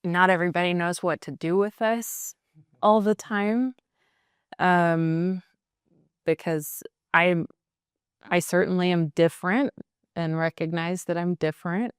not everybody knows what to do with us all the time, because I certainly am different and recognize that I'm different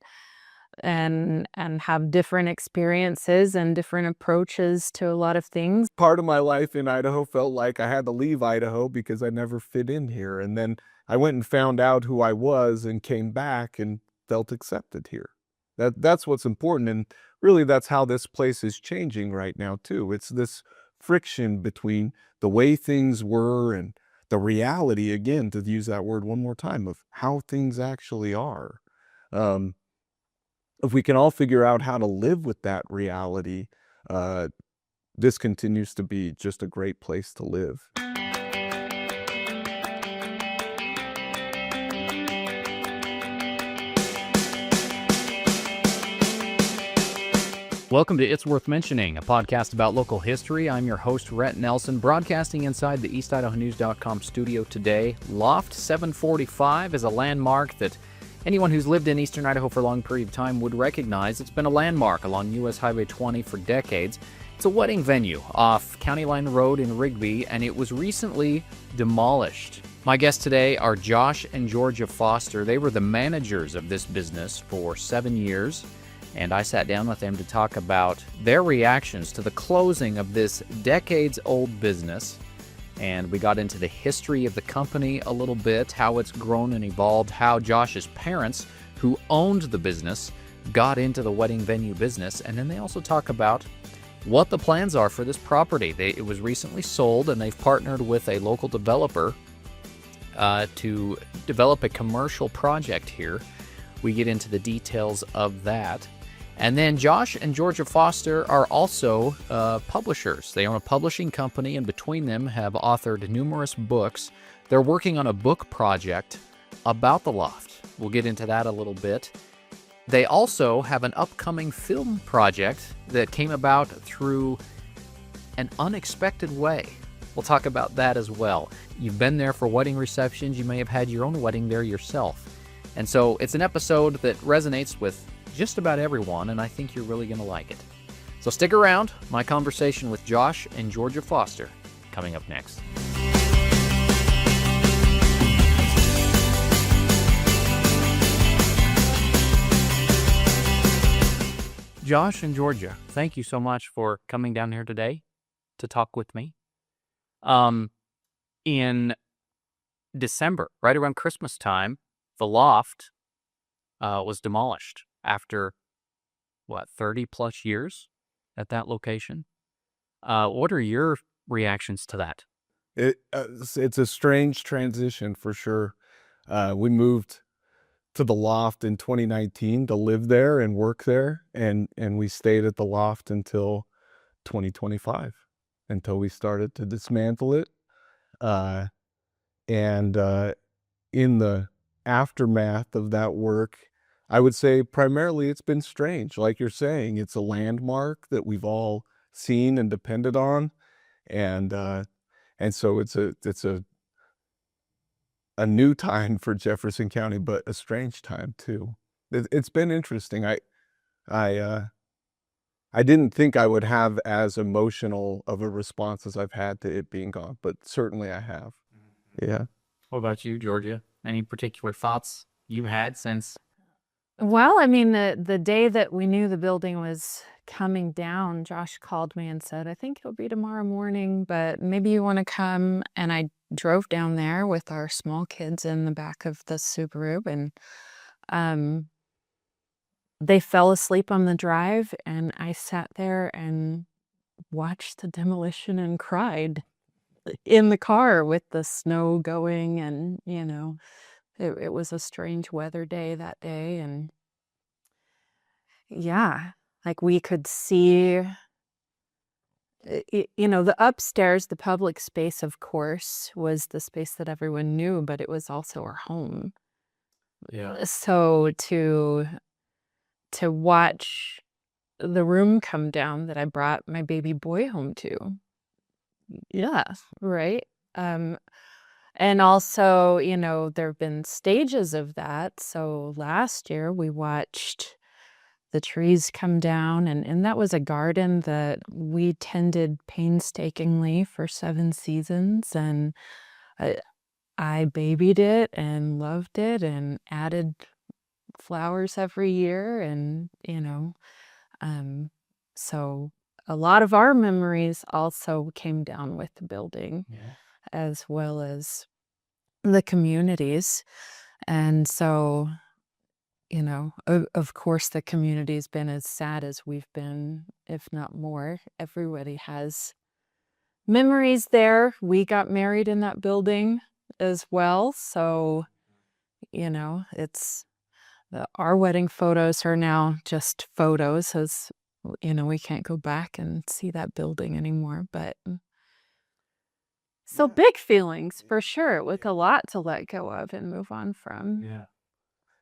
and have different experiences and different approaches to a lot of things. Part of my life in Idaho felt like I had to leave Idaho because I never fit in here, and then I went and found out who I was and came back and felt accepted here. That's what's important, and really that's how this place is changing right now too. It's this friction between the way things were and the reality, again, to use that word one more time, of how things actually are. Um, if we can all figure out how to live with that reality, this continues to be just a great place to live. Welcome to It's Worth Mentioning, a podcast about local history. I'm your host, Rett Nelson, broadcasting inside the EastIdahoNews.com studio today. Loft 745 is a landmark that anyone who's lived in eastern Idaho for a long period of time would recognize. It's been a landmark along U.S. Highway 20 for decades. It's a wedding venue off County Line Road in Rigby, and it was recently demolished. My guests today are Josh and Georgia Foster. They were the managers of this business for 7 years. And I sat down with them to talk about their reactions to the closing of this decades-old business. And we got into the history of the company a little bit, how it's grown and evolved, how Josh's parents, who owned the business, got into the wedding venue business. And then they also talk about what the plans are for this property. It was recently sold, and they've partnered with a local developer to develop a commercial project here. We get into the details of that. And then Josh and Georgia Foster are also publishers. They own a publishing company, and between them have authored numerous books. They're working on a book project about the Loft. We'll get into that a little bit. They also have an upcoming film project that came about through an unexpected way. We'll talk about that as well. You've been there for wedding receptions. You may have had your own wedding there yourself. And so it's an episode that resonates with just about everyone, and I think you're really going to like it. So stick around. My conversation with Josh and Georgia Foster coming up next. Josh and Georgia, thank you so much for coming down here today to talk with me. In December, right around Christmas time, the Loft was demolished after, 30 plus years at that location. What are your reactions to that? It's a strange transition for sure. We moved to the Loft in 2019 to live there and work there, and we stayed at the Loft until 2025, until we started to dismantle it. In the aftermath of that work, I would say primarily it's been strange. Like you're saying, it's a landmark that we've all seen and depended on, and so it's a new time for Jefferson County, but a strange time too. It's been interesting. I didn't think I would have as emotional of a response as I've had to it being gone, but certainly I have. Yeah. What about you, Georgia? Any particular thoughts you've had since? Well, I mean, the day that we knew the building was coming down, Josh called me and said, "I think it'll be tomorrow morning, but maybe you want to come." And I drove down there with our small kids in the back of the Subaru, and they fell asleep on the drive, and I sat there and watched the demolition and cried in the car with the snow going, and it was a strange weather day that day, and yeah, like we could see, the upstairs, the public space, of course, was the space that everyone knew, but it was also our home. Yeah. So to watch the room come down that I brought my baby boy home to, yeah, right. And also, there have been stages of that. So last year we watched the trees come down, and that was a garden that we tended painstakingly for 7 seasons, and I babied it and loved it and added flowers every year, and so a lot of our memories also came down with the building, as well as the communities. And so, of course, the community's been as sad as we've been, if not more. Everybody has memories there. We got married in that building as well. So, it's our wedding photos are now just photos, as we can't go back and see that building anymore. But so big feelings for sure. It was a lot to let go of and move on from. Yeah.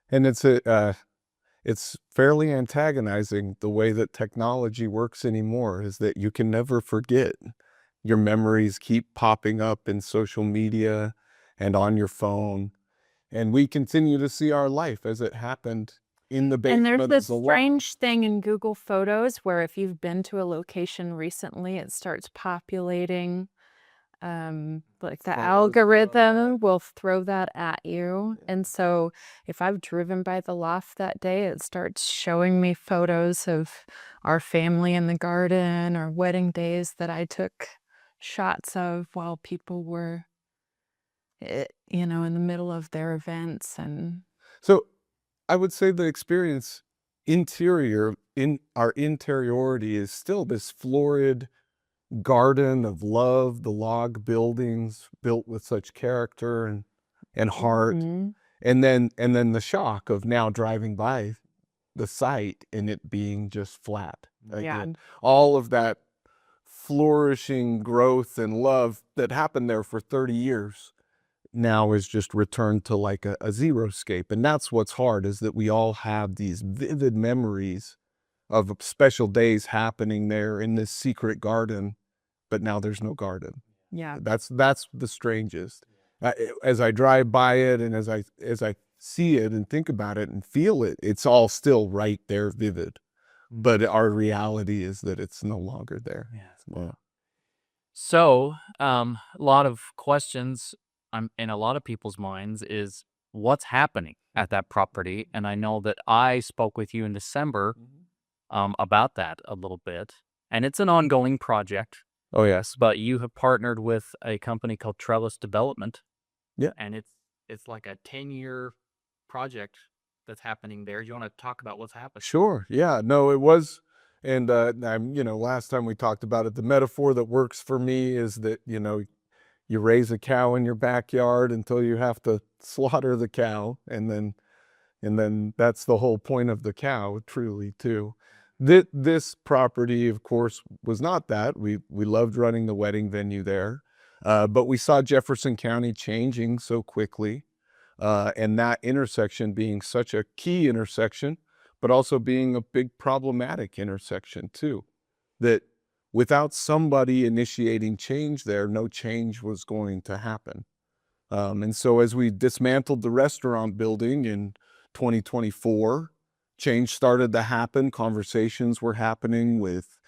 And it's fairly antagonizing the way that technology works anymore, is that you can never forget. Your memories keep popping up in social media and on your phone. And we continue to see our life as it happened in the basement. And there's this strange thing in Google Photos where if you've been to a location recently, it starts populating. Like the algorithm will throw that at you. And so if I've driven by the loft that day, it starts showing me photos of our family in the garden or wedding days that I took shots of while people were in the middle of their events. And so I would say the experience in our interiority is still this florid garden of love, the log buildings built with such character and heart. And then the shock of now driving by the site and it being just flat. All of that flourishing growth and love that happened there for 30 years now is just returned to like a zero-scape. And that's what's hard, is that we all have these vivid memories of special days happening there in this secret garden, but now there's no garden. Yeah. That's the strangest. As I drive by it and as I see it and think about it and feel it, it's all still right there, vivid. But our reality is that it's no longer there. Yeah. So, a lot of questions in a lot of people's minds is what's happening at that property. And I know that I spoke with you in December about that a little bit. And it's an ongoing project. Oh, yes. But you have partnered with a company called Trellis Development. Yeah. And it's like a 10-year project that's happening there. You want to talk about what's happening? Sure. Yeah. No, it was. And last time we talked about it, the metaphor that works for me is that, you raise a cow in your backyard until you have to slaughter the cow. And then that's the whole point of the cow, truly, too. This property, of course, was not that. We loved running the wedding venue there. But we saw Jefferson County changing so quickly. And that intersection being such a key intersection, but also being a big problematic intersection too, that without somebody initiating change there, no change was going to happen. And so as we dismantled the restaurant building in 2024, change started to happen. Conversations were happening with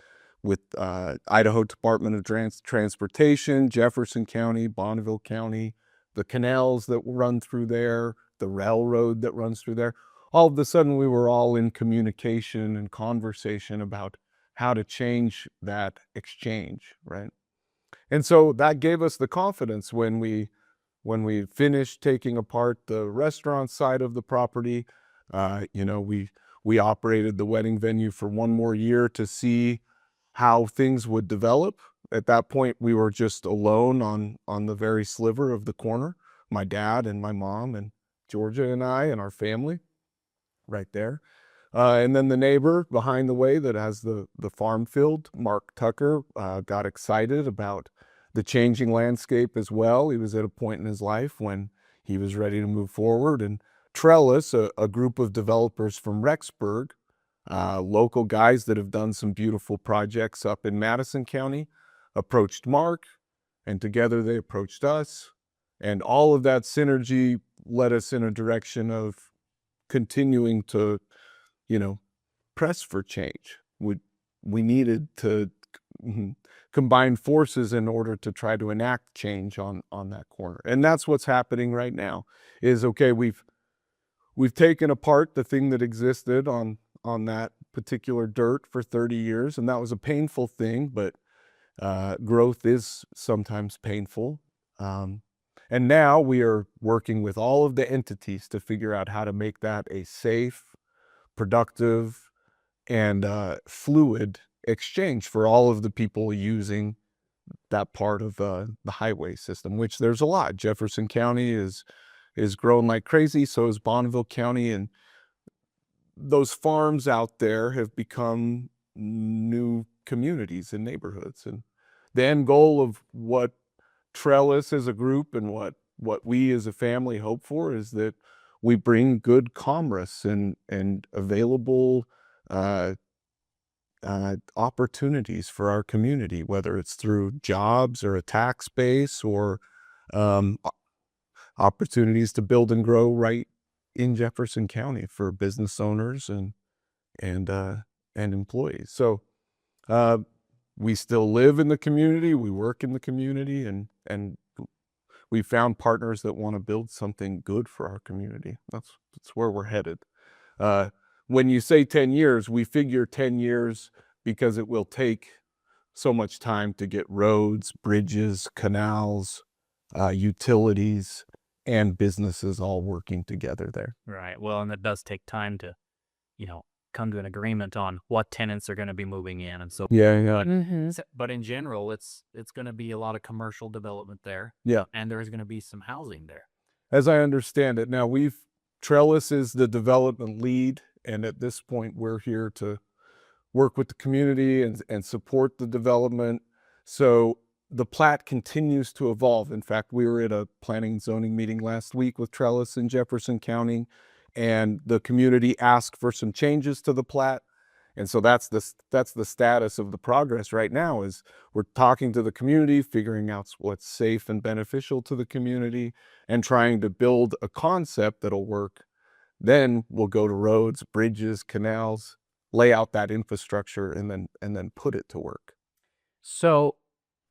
Idaho Department of Transportation, Jefferson County, Bonneville County, the canals that run through there, the railroad that runs through there. All of a sudden, we were all in communication and conversation about how to change that exchange, right? And so that gave us the confidence when we finished taking apart the restaurant side of the property. We operated the wedding venue for one more year to see how things would develop. At that point, we were just alone on the very sliver of the corner. My dad and my mom and Georgia and I and our family right there. And then the neighbor behind the way that has the farm field, Mark Tucker, got excited about the changing landscape as well. He was at a point in his life when he was ready to move forward. And Trellis, a group of developers from Rexburg, local guys that have done some beautiful projects up in Madison County, approached Mark, and together they approached us. And all of that synergy led us in a direction of continuing to, pressed for change. We needed to combine forces in order to try to enact change on that corner. And that's what's happening right now is, okay, we've taken apart the thing that existed on that particular dirt for 30 years, and that was a painful thing, but growth is sometimes painful. And now we are working with all of the entities to figure out how to make that a safe, productive, and fluid exchange for all of the people using that part of the highway system, which there's a lot. Jefferson County is growing like crazy, so is Bonneville County, and those farms out there have become new communities and neighborhoods. And the end goal of what Trellis as a group and what we as a family hope for is that we bring good commerce and available opportunities for our community, whether it's through jobs or a tax base or opportunities to build and grow right in Jefferson County for business owners and employees. So we still live in the community, we work in the community, and we found partners that want to build something good for our community. That's where we're headed. When you say 10 years, we figure 10 years because it will take so much time to get roads, bridges, canals, utilities, and businesses all working together there. Right. Well, and it does take time to, come to an agreement on what tenants are going to be moving in, and so Yeah. But in general, it's going to be a lot of commercial development there. Yeah. And there's going to be some housing there. As I understand it, now Trellis is the development lead, and at this point we're here to work with the community and support the development. So the plat continues to evolve. In fact, we were at a planning and zoning meeting last week with Trellis in Jefferson County, and the community asked for some changes to the plat. And so that's the status of the progress right now, is we're talking to the community, figuring out what's safe and beneficial to the community, and trying to build a concept that'll work. Then we'll go to roads, bridges, canals, lay out that infrastructure, and then put it to work. So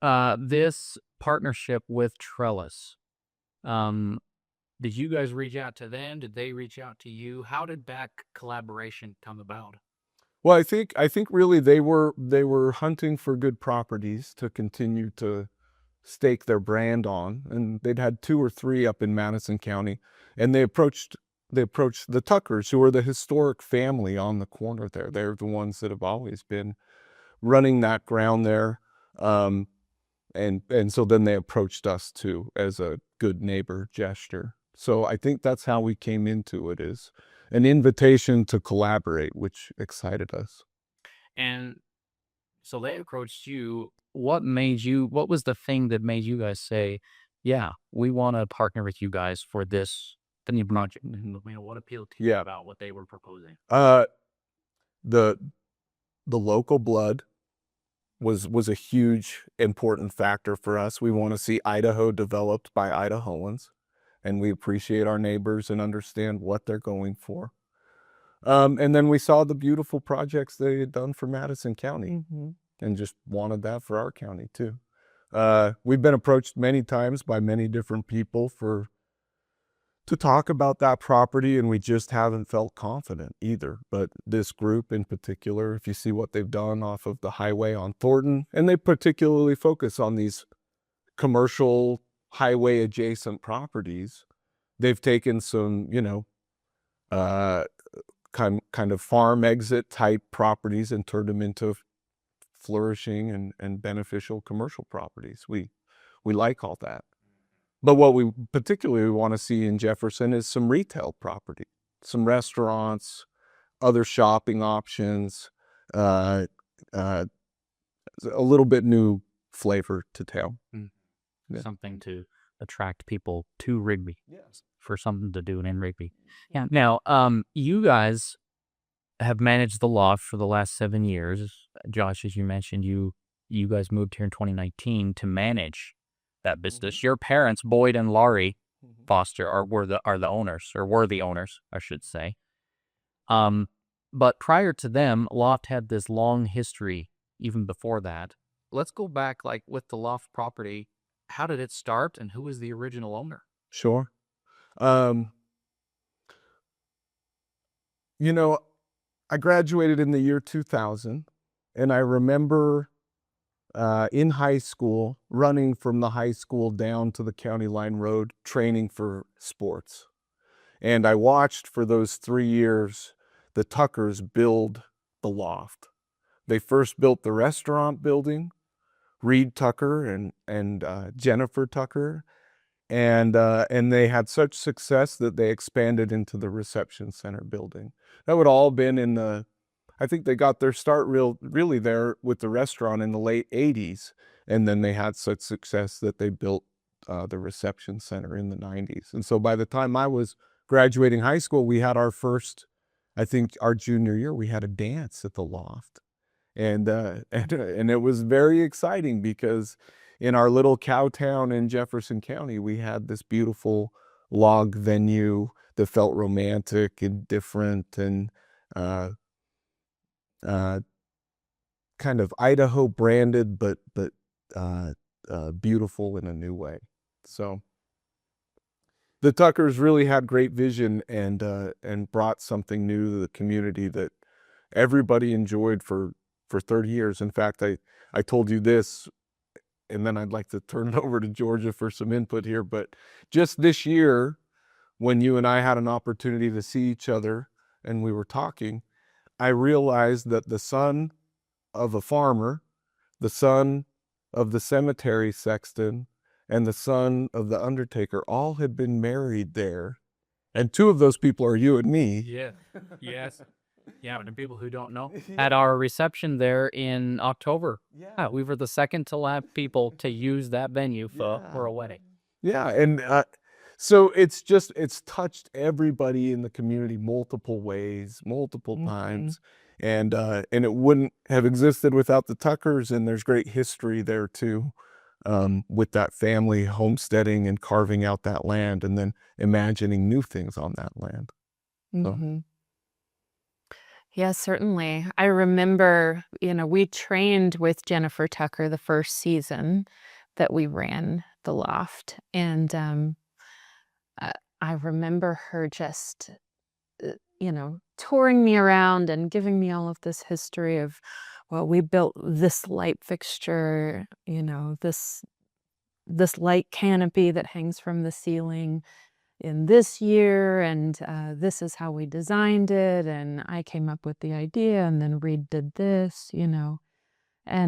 this partnership with Trellis, did you guys reach out to them? Did they reach out to you? How did that collaboration come about? Well, I think really they were hunting for good properties to continue to stake their brand on, and they'd had 2 or 3 up in Madison County, and they approached the Tuckers, who are the historic family on the corner there. They're the ones that have always been running that ground there, and so then they approached us too as a good neighbor gesture. So I think that's how we came into it, is an invitation to collaborate, which excited us. And so they approached you. What was the thing that made you guys say, yeah, we want to partner with you guys for this new project? What appealed to you about what they were proposing? The local blood was a huge, important factor for us. We want to see Idaho developed by Idahoans, and we appreciate our neighbors and understand what they're going for. And then we saw the beautiful projects they had done for Madison County, and just wanted that for our county too. We've been approached many times by many different people to talk about that property, and we just haven't felt confident either. But this group in particular, if you see what they've done off of the highway on Thornton, and they particularly focus on these commercial highway adjacent properties, they've taken some, kind of farm exit type properties and turned them into flourishing and beneficial commercial properties. We like all that. But what we particularly want to see in Jefferson is some retail property, some restaurants, other shopping options, a little bit new flavor to town. Yeah. Something to attract people to Rigby. Yes. For something to do in Rigby. Yeah. Now, you guys have managed the Loft for the last 7 years. Josh, as you mentioned, you guys moved here in 2019 to manage that business. Your parents, Boyd and Laurie Foster, were the owners, I should say. But prior to them, Loft had this long history even before that. Let's go back, like, with the Loft property. How did it start, and who was the original owner? Sure. You know, I graduated in the year 2000, and I remember in high school running from the high school down to the county line road training for sports. And I watched for those 3 years the Tuckers build the Loft. They first built the restaurant building, Reed Tucker and Jennifer Tucker, and they had such success that they expanded into the reception center building. That would all been in the, I think they got their start really there with the restaurant in the late 80s, and then they had such success that they built the reception center in the 90s. And so by the time I was graduating high school, we had our first, I think our junior year, we had a dance at the Loft. And it was very exciting because in our little cow town in Jefferson County, we had this beautiful log venue that felt romantic and different and kind of Idaho branded, but beautiful in a new way. So the Tuckers really had great vision and brought something new to the community that everybody enjoyed for 30 years. In fact, I told you this, and then I'd like to turn it over to Georgia for some input here, but just this year, when you and I had an opportunity to see each other and we were talking, I realized that the son of a farmer, the son of the cemetery sexton, and the son of the undertaker all had been married there. And two of those people are you and me. Yeah. Yes. Yeah, and people who don't know, at our reception there in October, we were the second to last people to use that venue for a wedding. Yeah, and so it's touched everybody in the community multiple ways, multiple times, and it wouldn't have existed without the Tuckers. And there's great history there too, with that family homesteading and carving out that land, and then imagining new things on that land. So. Yeah, certainly. I remember, we trained with Jennifer Tucker the first season that we ran the Loft. And I remember her just, touring me around and giving me all of this history of, well, we built this light fixture, this light canopy that hangs from the ceiling in this year, and this is how we designed it, and I came up with the idea, and then Reed did this, and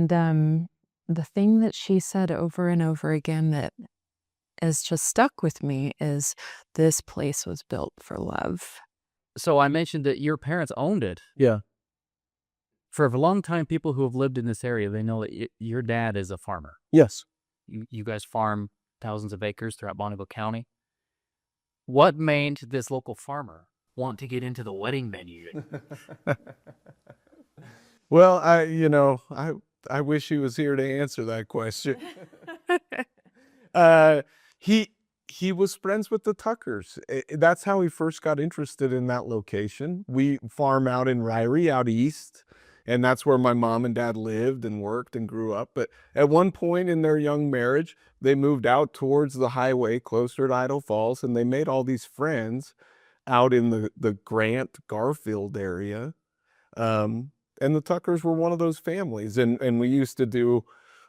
the thing that she said over and over again that has just stuck with me is this place was built for love. So I mentioned that your parents owned it. Yeah. For a long time, people who have lived in this area, they know that your dad is a farmer. Yes. You guys farm thousands of acres throughout Bonneville County. What made this local farmer want to get into the wedding venue? Well, I wish he was here to answer that question. He was friends with the Tuckers. That's how he first got interested in that location. We farm out in Ririe, out east, and that's where my mom and dad lived and worked and grew up. But at one point in their young marriage, they moved out towards the highway closer to Idaho Falls, and they made all these friends out in the Grant, Garfield area. And the Tuckers were one of those families. And we used to do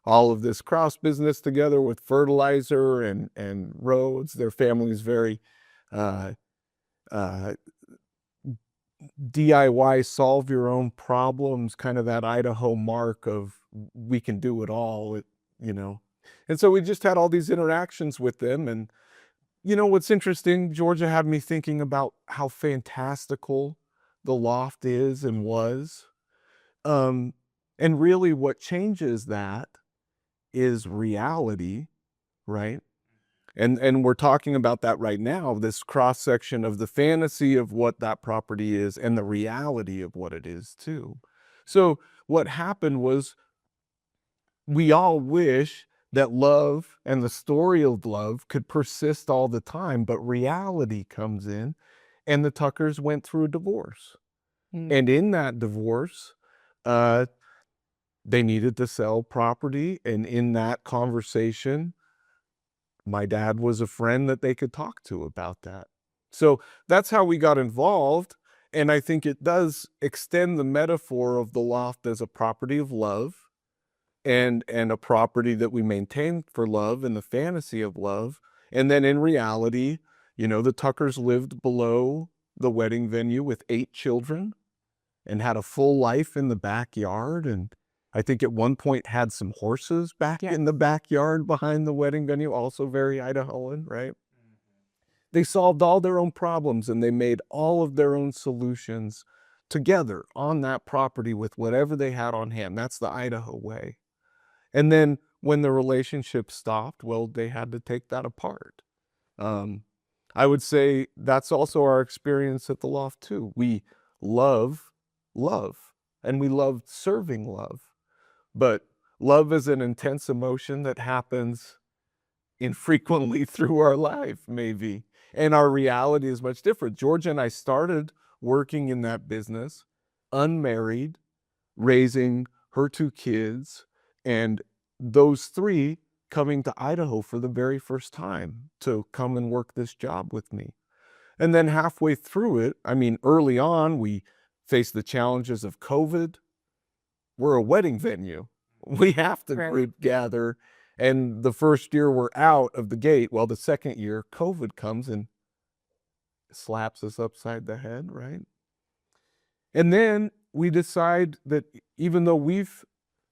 all of this cross business together with fertilizer and roads. Their family's very DIY, solve your own problems, kind of that Idaho mark of we can do it all, And so we just had all these interactions with them. And what's interesting, Georgia had me thinking about how fantastical the Loft is and was. And really what changes that is reality, right? And we're talking about that right now, this cross-section of the fantasy of what that property is and the reality of what it is too. So what happened was we all wish that love and the story of love could persist all the time, but reality comes in, and the Tuckers went through a divorce. And in that divorce, they needed to sell property. And in that conversation, my dad was a friend that they could talk to about that. So that's how we got involved. And I think it does extend the metaphor of the loft as a property of love and a property that we maintain for love and the fantasy of love. And then in reality, the Tuckers lived below the wedding venue with 8 children and had a full life in the backyard. And I think at one point had some horses back in the backyard behind the wedding venue, also very Idahoan, right? They solved all their own problems and they made all of their own solutions together on that property with whatever they had on hand. That's the Idaho way. And then when the relationship stopped, well, they had to take that apart. I would say that's also our experience at the Loft too. We love love and we love serving love. But love is an intense emotion that happens infrequently through our life, maybe. And our reality is much different. Georgia and I started working in that business, unmarried, raising her 2 kids, and those 3 coming to Idaho for the very first time to come and work this job with me. And then halfway through it, early on, we faced the challenges of COVID. We're a wedding venue. We have to group gather. And the first year we're out of the gate. Well, the second year, COVID comes and slaps us upside the head, right? And then we decide that even though we've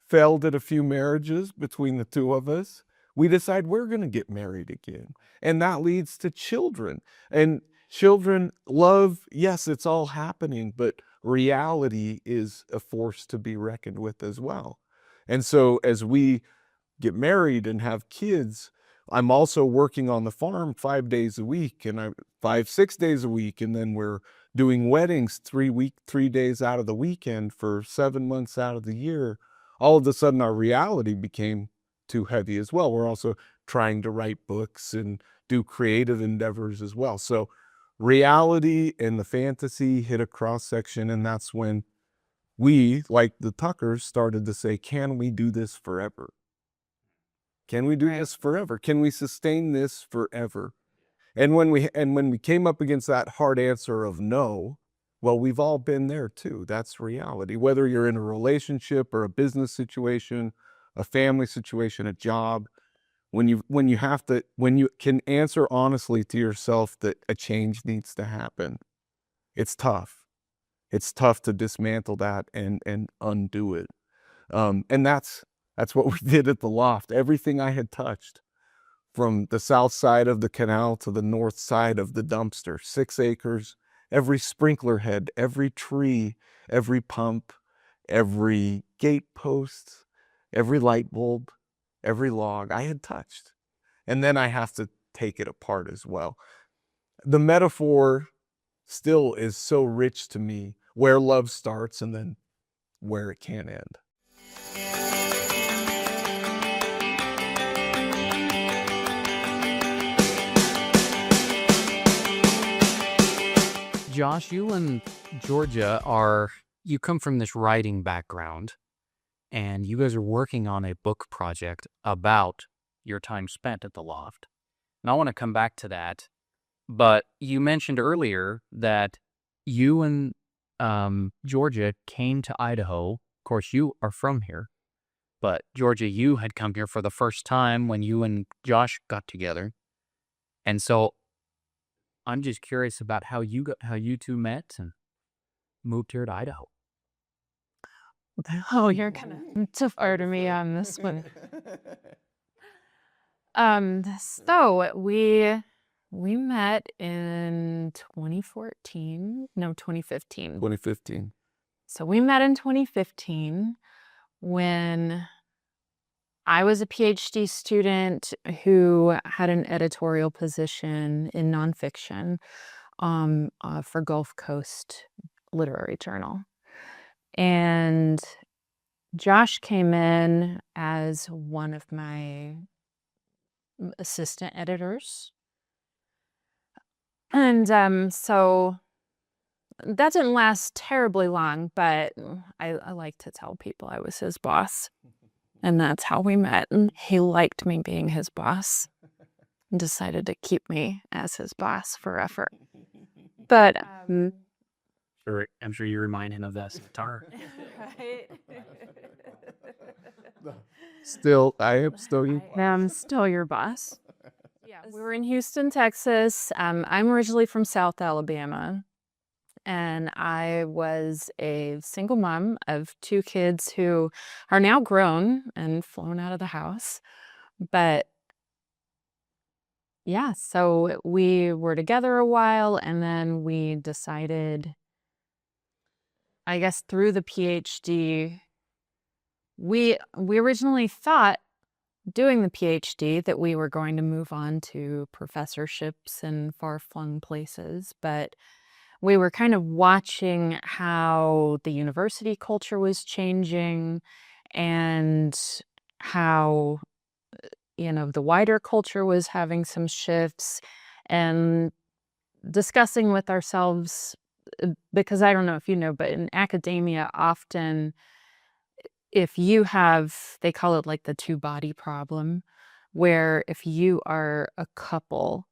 failed at a few marriages between the 2 of us, we decide we're going to get married again. And that leads to children. And children love, yes, it's all happening, but reality is a force to be reckoned with as well. And so as we get married and have kids, I'm also working on the farm 5 days a week and 6 days a week. And then we're doing weddings 3 days out of the weekend for 7 months out of the year. All of a sudden our reality became too heavy as well. We're also trying to write books and do creative endeavors as well. So reality and the fantasy hit a cross section. And that's when we, like the Tuckers, started to say, can we do this forever? Can we do this forever? Can we sustain this forever? And when we came up against that hard answer of no, well, we've all been there too. That's reality. Whether you're in a relationship or a business situation, a family situation, a job, when you can answer honestly to yourself that a change needs to happen, it's tough. It's tough to dismantle that and undo it. And that's what we did at the Loft. Everything I had touched, from the south side of the canal to the north side of the dumpster, 6 acres, every sprinkler head, every tree, every pump, every gate post, every light bulb, every log I had touched. And then I have to take it apart as well. The metaphor still is so rich to me, where love starts and then where it can end. Josh, you and Georgia you come from this writing background, and you guys are working on a book project about your time spent at the Loft. And I want to come back to that, but you mentioned earlier that you and Georgia came to Idaho. Of course, you are from here, but Georgia, you had come here for the first time when you and Josh got together. And so I'm just curious about how you 2 met and moved here to Idaho. Oh, you're kind of too far to me on this one. So we met in 2014. No, 2015. 2015. So we met in 2015 when I was a PhD student who had an editorial position in nonfiction for Gulf Coast Literary Journal. And Josh came in as one of my assistant editors. And so That didn't last terribly long, but I like to tell people I was his boss. And that's how we met. And he liked me being his boss and decided to keep me as his boss forever. But I'm sure you remind him of that guitar. right. I am still you. I'm still your boss. Yeah, we were in Houston, Texas. I'm originally from South Alabama, and I was a single mom of 2 kids who are now grown and flown out of the house. But yeah, so we were together a while, and then we decided, I guess through the PhD, we originally thought doing the PhD that we were going to move on to professorships in far-flung places, but we were kind of watching how the university culture was changing and how, the wider culture was having some shifts, and discussing with ourselves, because I don't know if you know, but in academia, often if you have, they call it like the 2-body problem, where if you are a couple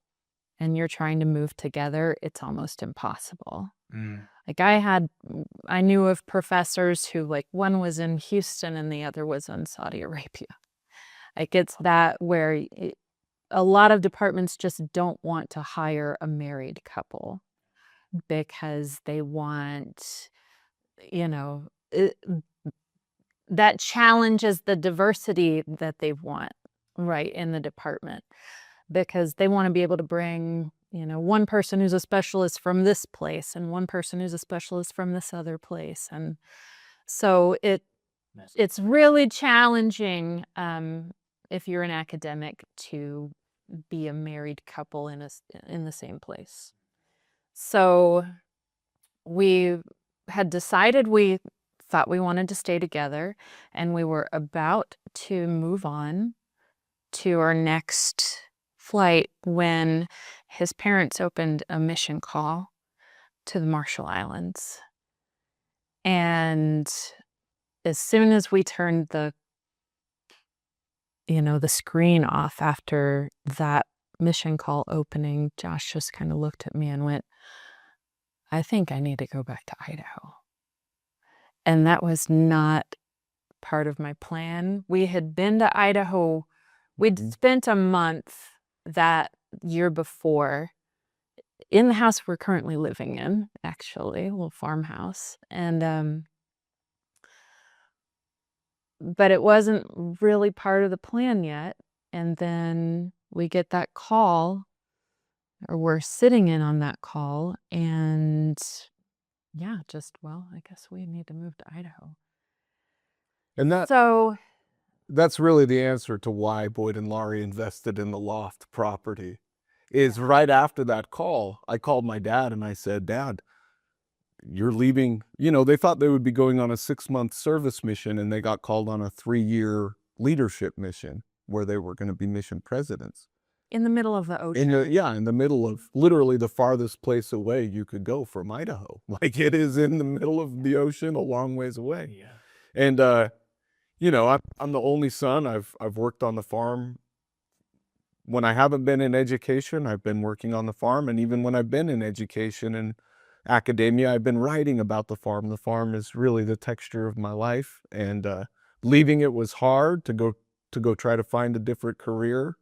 and you're trying to move together, it's almost impossible. Like I knew of professors who, like, one was in Houston and the other was in Saudi Arabia. Like, it's that where a lot of departments just don't want to hire a married couple because they want, that challenges the diversity that they want, right, in the department, because they want to be able to bring, one person who's a specialist from this place and one person who's a specialist from this other place. And so it's really challenging if you're an academic to be a married couple in the same place. So we had decided we thought we wanted to stay together, and we were about to move on to our next flight when his parents opened a mission call to the Marshall Islands. And as soon as we turned the screen off after that mission call opening, Josh just kind of looked at me and went, "I think I need to go back to Idaho." And that was not part of my plan. We had been to Idaho. We'd spent a month that year before in the house we're currently living in, actually, a little farmhouse. And but it wasn't really part of the plan yet. And then we get that call, or we're sitting in on that call, and yeah, I guess we need to move to Idaho. And So that's really the answer to why Boyd and Laurie invested in the Loft property. Is right after that call, I called my dad and I said, "Dad, you're leaving." They thought they would be going on a 6-month service mission, and they got called on a 3-year leadership mission where they were going to be mission presidents. in the middle of the ocean. In the middle of literally the farthest place away you could go from Idaho. Like, it is in the middle of the ocean, a long ways away. Yeah. And I'm the only son. I've worked on the farm. When I haven't been in education, I've been working on the farm. And even when I've been in education and academia, I've been writing about the farm. The farm is really the texture of my life. And leaving it was hard to go try to find a different career.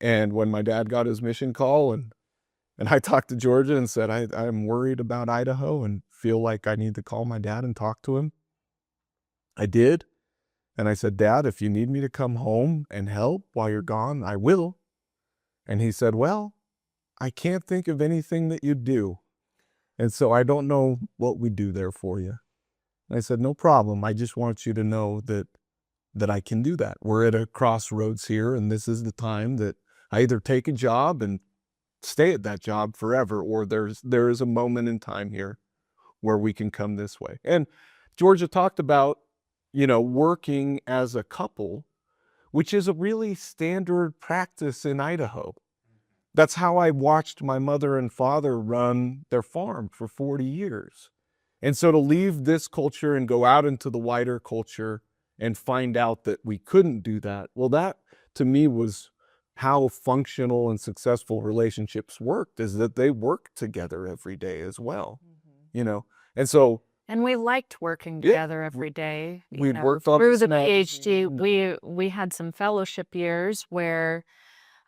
And when my dad got his mission call, and I talked to Georgia and said, I'm worried about Idaho and feel like I need to call my dad and talk to him. I did. And I said, "Dad, if you need me to come home and help while you're gone, I will." And he said, "Well, I can't think of anything that you'd do. And so I don't know what we do there for you." And I said, "No problem. I just want you to know that I can do that. We're at a crossroads here, and this is the time that I either take a job and stay at that job forever, or there is a moment in time here where we can come this way." And Georgia talked about, working as a couple, which is a really standard practice in Idaho. that's how I watched my mother and father run their farm for 40 years. And so to leave this culture and go out into the wider culture and find out that we couldn't do that, well, that to me was how functional and successful relationships worked, is that they worked together every day as well, you know? And so, And we liked working Yeah. together every day. You We'd know, worked on through the snaps. PhD. We had some fellowship years where,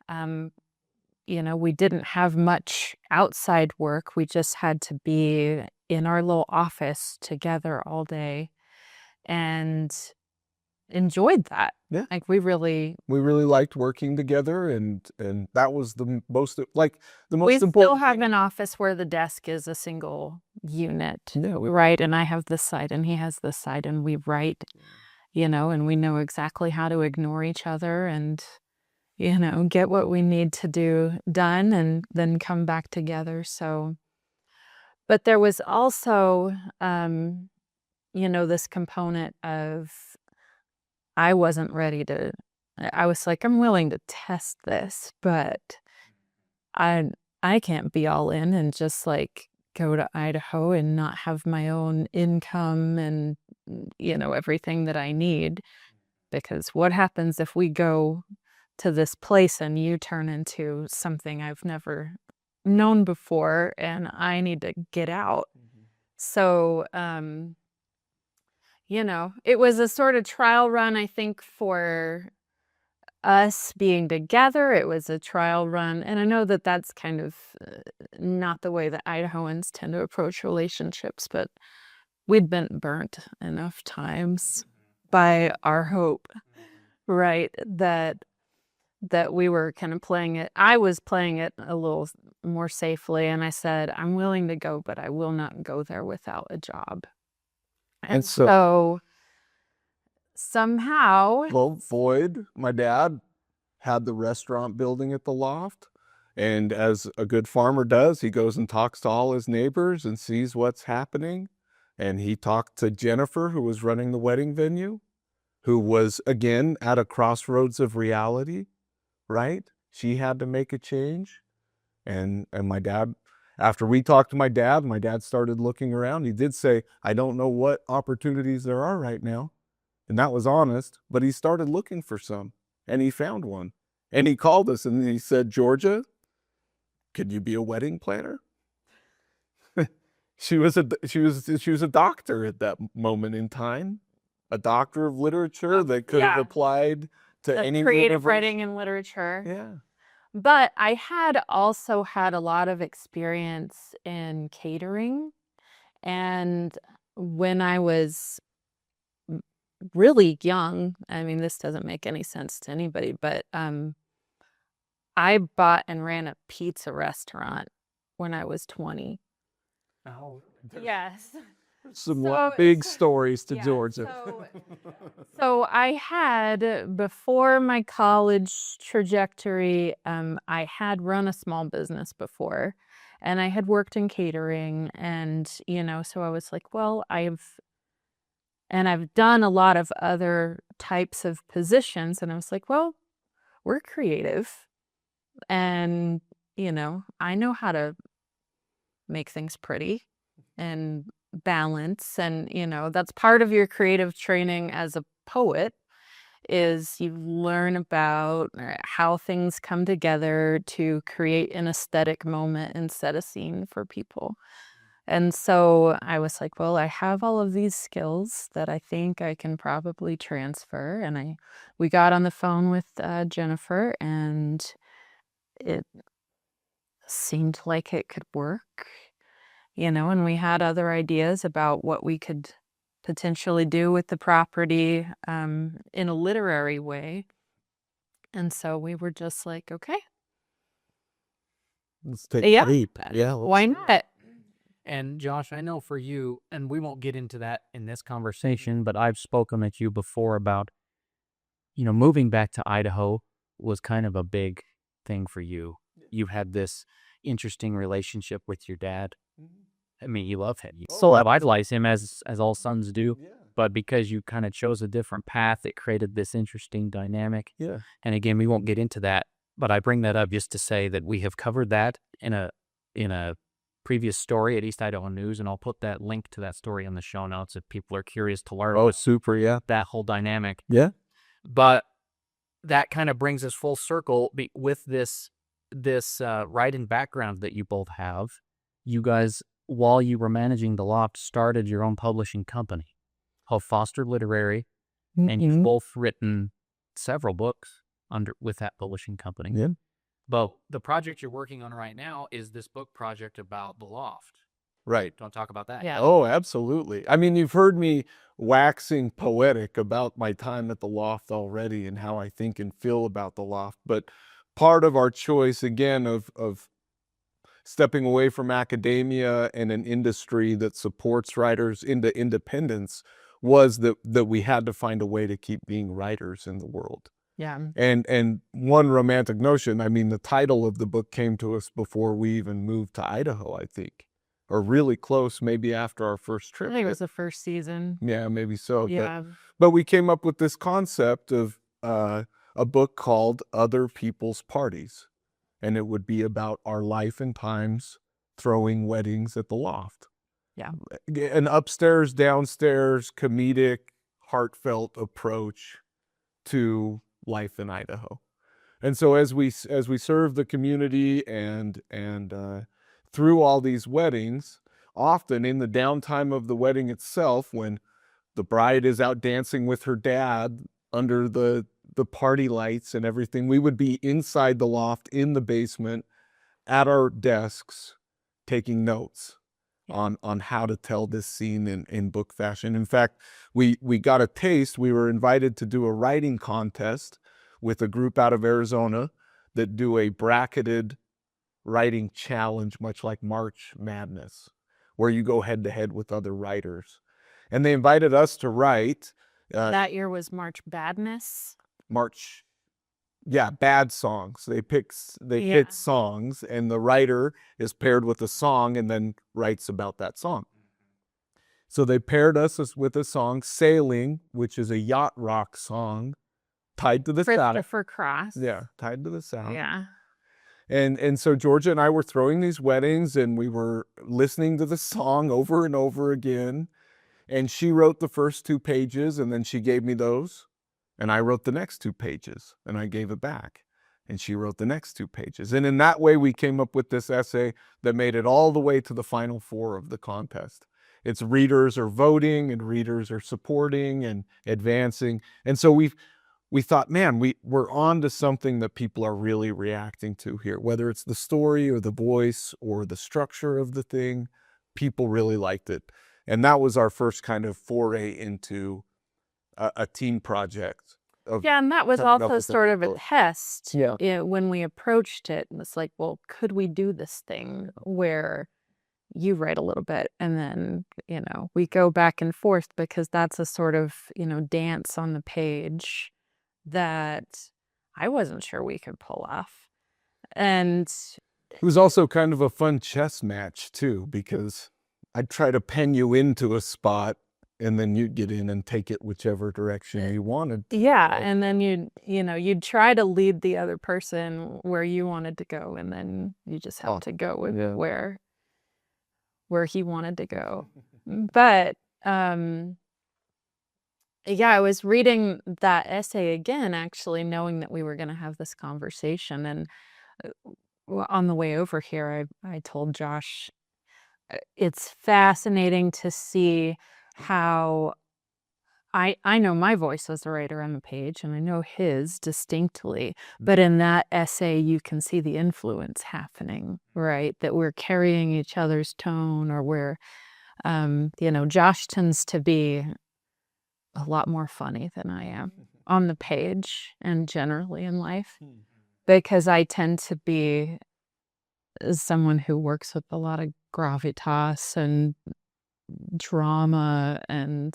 you know, we didn't have much outside work. We just had to be in our little office together all day, and enjoyed that. Yeah. Like we really liked working together, and that was the most, like, the most we still important have thing. an office where the desk is a single unit. Yeah, Right, and I have this side and he has this side, and we write, you know, and we know exactly how to ignore each other and, you know, get what we need to do done and then come back together. So, but there was also, you know, this component of I wasn't ready to, I was like, I'm willing to test this, but I I can't be all in and just like go to Idaho and not have my own income and, you know, everything that I need. Because what happens if we go to this place and you turn into something I've never known before and I need to get out? So, you know, it was a sort of trial run, I think, for us being together. It was a trial run. And I know that that's kind of not the way that Idahoans tend to approach relationships, but we'd been burnt enough times by our hope, right? That we were kind of playing it. I was playing it a little more safely. And I said, I'm willing to go, but I will not go there without a job. And so somehow, well, Floyd, my dad, had the restaurant building at the Loft. And as a good farmer does, he goes and talks to all his neighbors and sees what's happening. And he talked to Jennifer, who was running the wedding venue, who was, again, at a crossroads of reality, right? She had to make a change. And my dad, after we talked to my dad started looking around. He did say, I don't know what opportunities there are right now. And that was honest, but he started looking for some, and he found one. And he called us and he said, Georgia, could you be a wedding planner? She was a doctor at that moment in time, a doctor of literature that could have applied to any creative writing and literature. Yeah. But I had also had a lot of experience in catering. And when I was really young, I mean, this doesn't make any sense to anybody, but I bought and ran a pizza restaurant when I was 20. Oh, Yes. Some big stories to Yeah, Georgia. So I had, before my college trajectory, I had run a small business before, and I had worked in catering, and, you know, so I was like, well, I've done a lot of other types of positions, and I was like, well, we're creative, and, you know, I know how to make things pretty and balance, and, you know, that's part of your creative training as a poet, is you learn about how things come together to create an aesthetic moment and set a scene for people. And so I was like, well, I have all of these skills that I think I can probably transfer. And we got on the phone with Jennifer, and it seemed like it could work, you know, and we had other ideas about what we could potentially do with the property in a literary way. And so we were just like, okay, Let's take a leap. Yeah. why not? And Josh, I know for you, and we won't get into that in this conversation, but I've spoken with you before about, you know, moving back to Idaho was kind of a big thing for you. You had this interesting relationship with your dad. I mean, you love him. You still have idolized him as all sons do, but because you kind of chose a different path, it created this interesting dynamic. Yeah. And again, we won't get into that But I bring that up just to say that we have covered that in a previous story at East Idaho News, and I'll put that link to that story in the show notes if people are curious to learn Oh, super, yeah. that whole dynamic. Yeah. But that kind of brings us full circle with this writing background that you both have. You guys, while you were managing the Loft, started your own publishing company called Foster Literary, and you've both written several books with that publishing company. Yeah. But the project you're working on right now is this book project about the Loft. Right. Don't talk about that. Yeah. Oh, absolutely. I mean, you've heard me waxing poetic about my time at the Loft already and how I think and feel about the Loft. But part of our choice, again, of stepping away from academia and an industry that supports writers into independence was that we had to find a way to keep being writers in the world. Yeah. And one romantic notion, I mean, the title of the book came to us before we even moved to Idaho, I think, or really close, maybe after our first trip. I think it was the first season. Yeah, maybe so. Yeah. But we came up with this concept of a book called Other People's Parties, and it would be about our life and times throwing weddings at the Loft. Yeah. An upstairs, downstairs, comedic, heartfelt approach to life in Idaho. And so as we serve the community and through all these weddings, often in the downtime of the wedding itself, when the bride is out dancing with her dad under the party lights and everything, we would be inside the Loft in the basement at our desks taking notes on how to tell this scene in book fashion. In fact, we got a taste. We were invited to do a writing contest with a group out of Arizona that do a bracketed writing challenge, much like March Madness, where you go head to head with other writers. And they invited us to write. That year was March Badness. Bad songs. They hit songs, and the writer is paired with a song and then writes about that song. So they paired us with a song, Sailing, which is a yacht rock song tied to the South. Christopher Cross. Yeah, tied to the South. Yeah. And so Georgia and I were throwing these weddings, and we were listening to the song over and over again. And she wrote the first 2 pages, and then she gave me those. And I wrote the next 2 pages, and I gave it back. And she wrote the next 2 pages. And in that way, we came up with this essay that made it all the way to the final 4 of the contest. Its readers are voting, and readers are supporting and advancing. And so we thought, man, we're on to something that people are really reacting to here. Whether it's the story or the voice or the structure of the thing, people really liked it. And that was our first kind of foray into a team project. And that was also sort of a test. Yeah. When we approached it, and it's like, well, could we do this thing where you write a little bit and then, we go back and forth, because that's a sort of, dance on the page that I wasn't sure we could pull off. And it was also kind of a fun chess match too, because I'd try to pen you into a spot, and then you'd get in and take it whichever direction you wanted. Yeah, and then you'd try to lead the other person where you wanted to go, and then you just have to go with where he wanted to go. But I was reading that essay again, actually, knowing that we were going to have this conversation, and on the way over here, I told Josh, it's fascinating to see how I know my voice as a writer on the page, and I know his distinctly, but in that essay you can see the influence happening, right? That we're carrying each other's tone, or we're Josh tends to be a lot more funny than I am on the page and generally in life, because I tend to be someone who works with a lot of gravitas and drama, and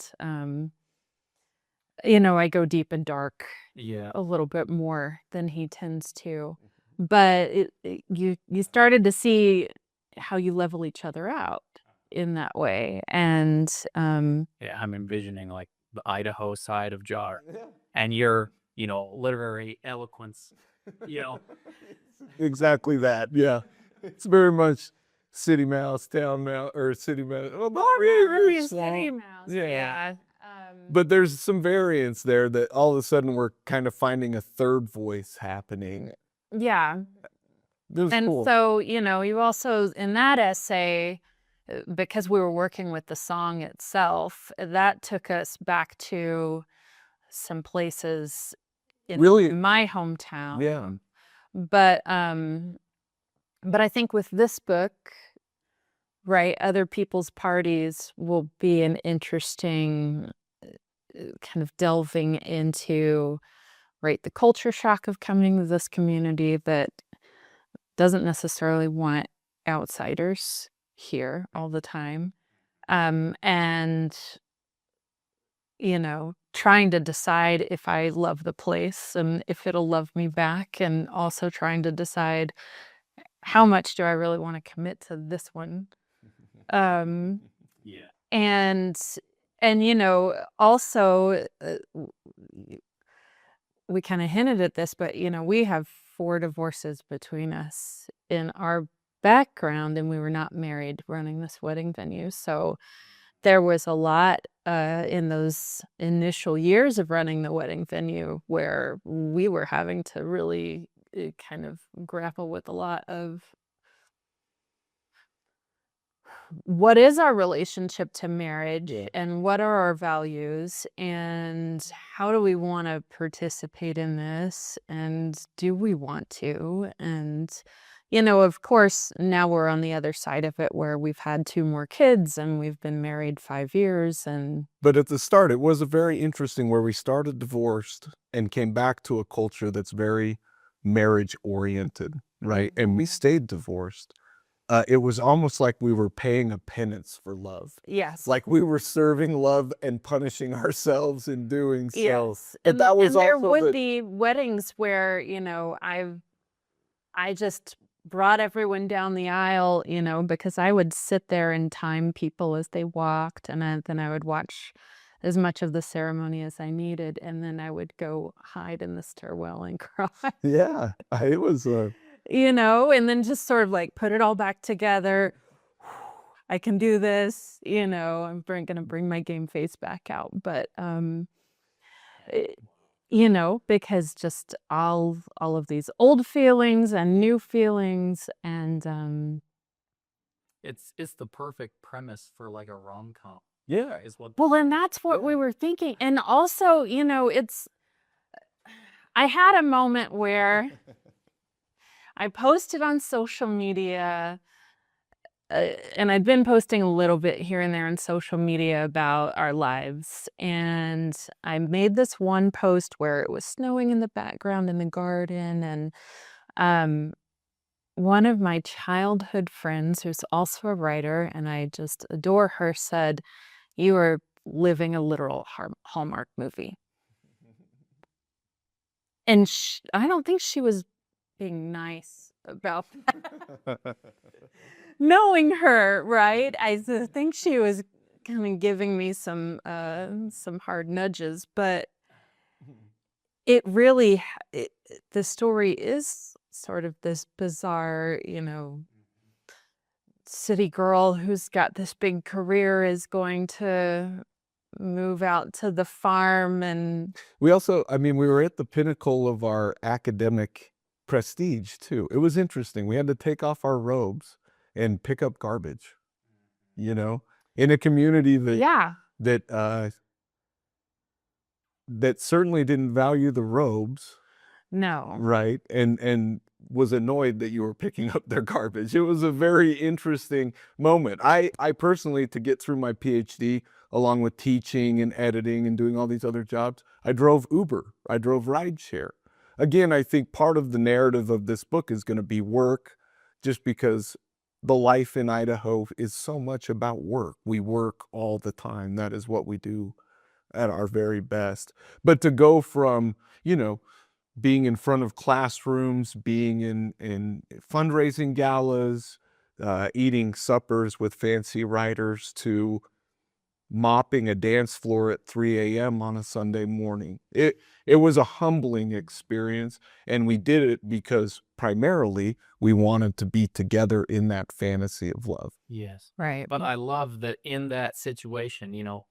I go deep and dark a little bit more than he tends to. But you started to see how you level each other out in that way. And I'm envisioning the Idaho side of Jar, and your literary eloquence You know, Exactly that. Yeah. It's very much city mouse, town mouse, or city mouse. Well, not really, it's City small. Mouse. Yeah. Yeah. But there's some variance there that all of a sudden we're kind of finding a third voice happening. Yeah. It was And cool. so, you also, in that essay, because we were working with the song itself, that took us back to some places in Really? my hometown. Yeah. But I think with this book, right, Other People's Parties will be an interesting kind of delving into, right, the culture shock of coming to this community that doesn't necessarily want outsiders here all the time. And, trying to decide if I love the place and if it'll love me back, and also trying to decide how much do I really want to commit to this one. yeah. And also, we kind of hinted at this, but we have 4 divorces between us in our background, and we were not married running this wedding venue. So there was a lot in those initial years of running the wedding venue where we were having to really kind of grapple with a lot of what is our relationship to marriage, and what are our values, and how do we want to participate in this, and do we want to? And of course, now we're on the other side of it where we've had 2 more kids and we've been married 5 years. And But at the start, it was a very interesting where we started divorced and came back to a culture that's very marriage oriented, right? And we stayed divorced. It was almost like we were paying a penance for love. yes, Like we were serving love and punishing ourselves in doing so. yes. But that was and there also would the, be weddings where I just brought everyone down the aisle, because I would sit there and time people as they walked, and then I would watch as much of the ceremony as I needed, and then I would go hide in the stairwell and cry, yeah, it was and then just sort of like put it all back together. I can do this, I'm gonna bring my game face back out, but because just all of these old feelings and new feelings, and It's the perfect premise for like a rom-com. yeah. Is what well, and that's what we were thinking. And also, I had a moment where I posted on social media, and I'd been posting a little bit here and there on social media about our lives. And I made this one post where it was snowing in the background in the garden. And one of my childhood friends, who's also a writer, and I just adore her, said, "You are living a literal Hallmark movie." And I don't think she was being nice about that. Knowing her, right? I think she was kind of giving me some hard nudges, but it really, the story is sort of this bizarre, city girl who's got this big career is going to move out to the farm. And We also, I mean, we were at the pinnacle of our academic prestige too. It was interesting. We had to take off our robes and pick up garbage, in a community yeah, that certainly didn't value the robes, no, right? And was annoyed that you were picking up their garbage. It was a very interesting moment. I personally, to get through my PhD, along with teaching and editing and doing all these other jobs, I drove Uber. I drove rideshare. Again, I think part of the narrative of this book is going to be work, just because the life in Idaho is so much about work. We work all the time. That is what we do at our very best. But to go from, being in front of classrooms, being in fundraising galas, eating suppers with fancy writers, to mopping a dance floor at 3 a.m. on a Sunday morning. It was a humbling experience, and we did it because primarily we wanted to be together in that fantasy of love. Yes. Right. But I love that in that situation, you know,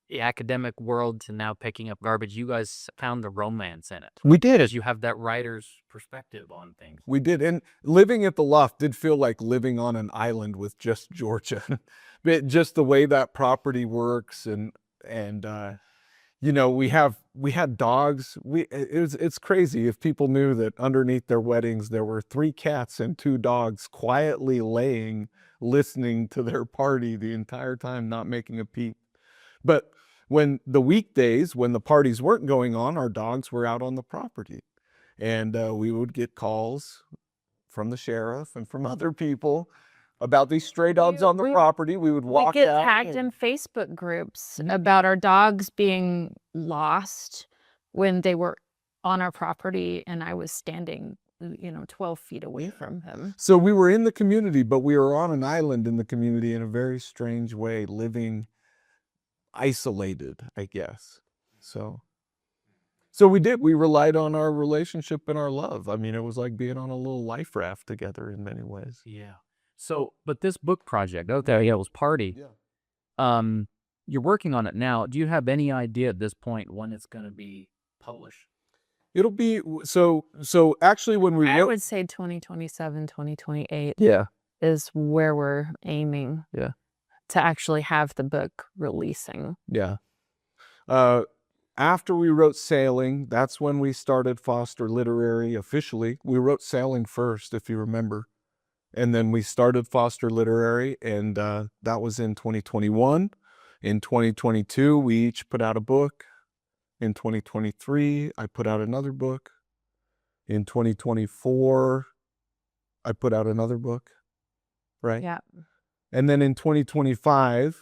the academic world to now picking up garbage, you guys found the romance in it. We did. Because you have that writer's perspective on things. We did. And living at the Loft did feel like living on an island with just Georgia. But just the way that property works, and you know, we had dogs. It's crazy. If people knew that underneath their weddings there were 3 cats and 2 dogs quietly laying, listening to their party the entire time, not making a peep. But when the weekdays, when the parties weren't going on, our dogs were out on the property. And we would get calls from the sheriff and from other people about these stray dogs on the property. We would walk We get out. tagged in Facebook groups about our dogs being lost when they were on our property, and I was standing, 12 feet away from him. So we were in the community, but we were on an island in the community in a very strange way, living isolated, I guess. So we did. We relied on our relationship and our love. I mean, it was like being on a little life raft together in many ways. Yeah. So, but this book project, okay, yeah, it was Party. Yeah. You're working on it now. Do you have any idea at this point when it's going to be published? It'll be so actually when we I wrote, would say 2027, 2028 yeah. is where we're aiming. Yeah. To actually have the book releasing. Yeah. After we wrote Sailing, that's when we started Foster Literary officially. We wrote Sailing first, if you remember. And then we started Foster Literary, and that was in 2021. In 2022, we each put out a book. In 2023, I put out another book. In 2024, I put out another book, right? Yeah. And then in 2025,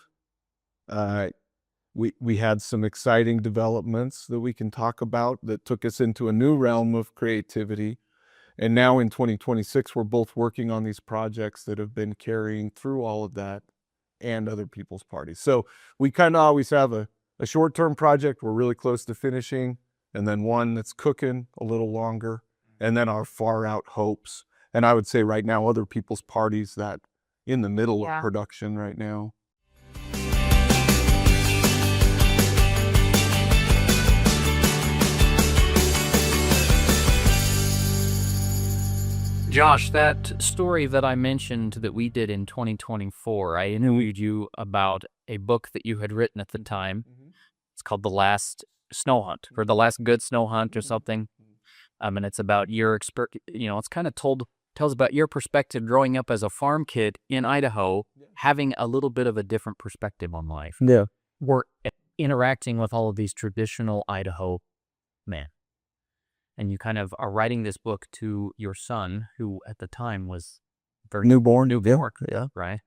we had some exciting developments that we can talk about that took us into a new realm of creativity. And now in 2026, we're both working on these projects that have been carrying through all of that and other people's parties. So we kind of always have a short-term project we're really close to finishing, and then one that's cooking a little longer, and then our far-out hopes. And I would say right now, other people's parties that in the middle of production right now. Josh, that story that I mentioned that we did in 2024, I interviewed you about a book that you had written at the time. It's called The Last Snow Hunt, or The Last Good Snow Hunt or something. And it's about your it's kind of tells about your perspective growing up as a farm kid in Idaho, having a little bit of a different perspective on life. Yeah. We're interacting with all of these traditional Idaho men. And you kind of are writing this book to your son, who at the time was very newborn, yeah. right?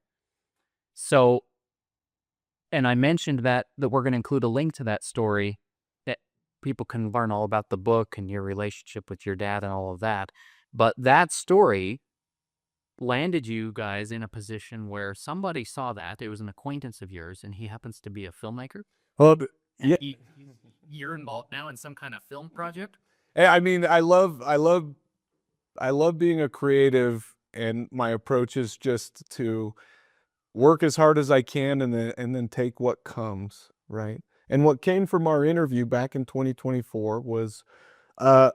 So, and I mentioned that we're going to include a link to that story that people can learn all about the book and your relationship with your dad and all of that. But that story landed you guys in a position where somebody saw that. It was an acquaintance of yours, and he happens to be a filmmaker. Well, yeah. You're involved now in some kind of film project? I mean, I love being a creative, and my approach is just to work as hard as I can and then take what comes, right? And what came from our interview back in 2024 was a